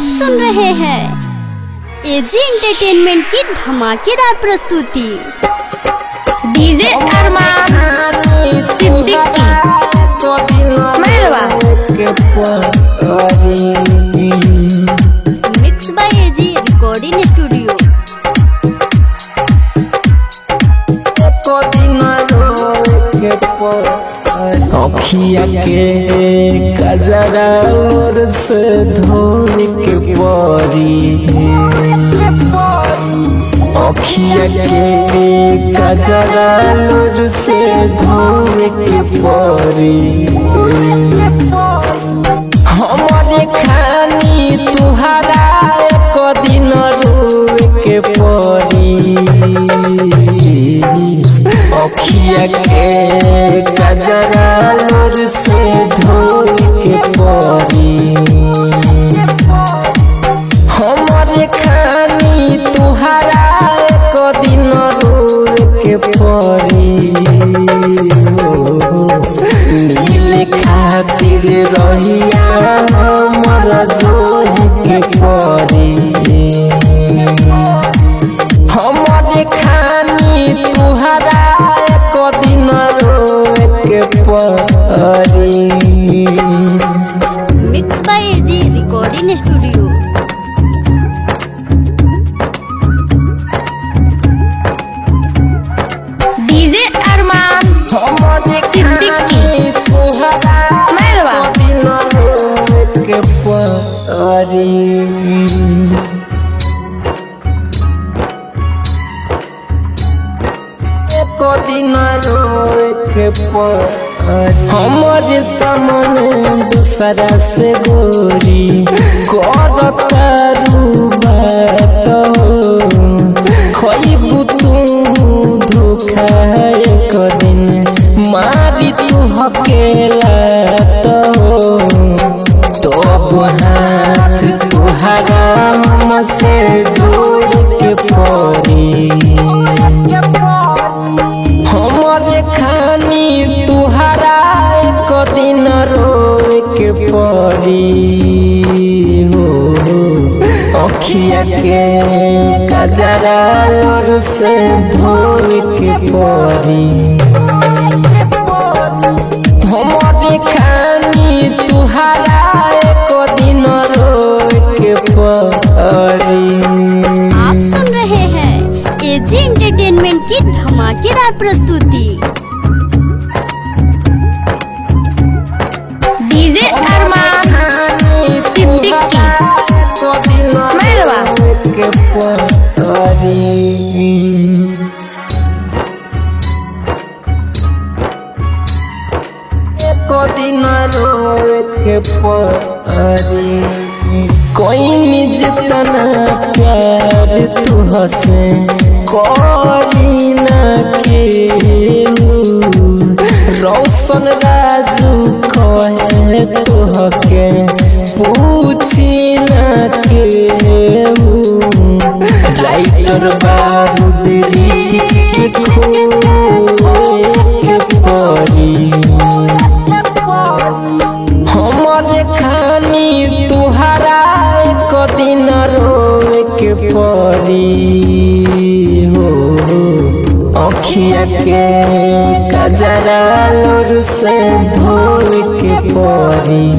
आप सुन रहे हैं एजी एंटरटेनमेंट की धमाकेदार प्रस्तुति। DJ Arman Siddiqui mix by AG recording studio. अखिया के कजरा और से धोल के परी, अखिया के कजरा और से धोल के परी, हमारे खानी तुहरा एक दिन रोए के परी। अखिया के कजरा लोर से धोल के परी, हमारे खानी तुहरा एक दिन रोए के परी। मिले खातिर रहिया हमारा जोह के परी, हमारे खानी तुहरा दिन रोए के परी। Mix by AG recording studio. DJ Arman Siddiqui मेरवा दिन रोए के परी। दिन रोए के हमारे सामने दूसरा से गोरी करतारू बात, खइबू तू धोखा एक दिन मारी तू हकेला तो हाथ तुहरा हमसे जोड़ के परी। हमारे खानी तुहरा एक दिन रोए के परी। हो अखिया के कजरा और से धोल के परी, हमारे खानी तुहरा एक दिन रोए के परी। आप सुन रहे हैं एजी एंटरटेनमेंट की धमाकेदार प्रस्तुति। डीजे अरमान सिद्दीकी मेरवा के परी। दिन रोए के परी, कोई जितना प्यार तुहसे करी न के रौशन राजू कहे तुहके पूछी न के राइटर बारूद के खोए के परी। हमारे खानी तुहरा एक दिन रोए के परी। हो अखिया के कजरा लोर से धोल के परी।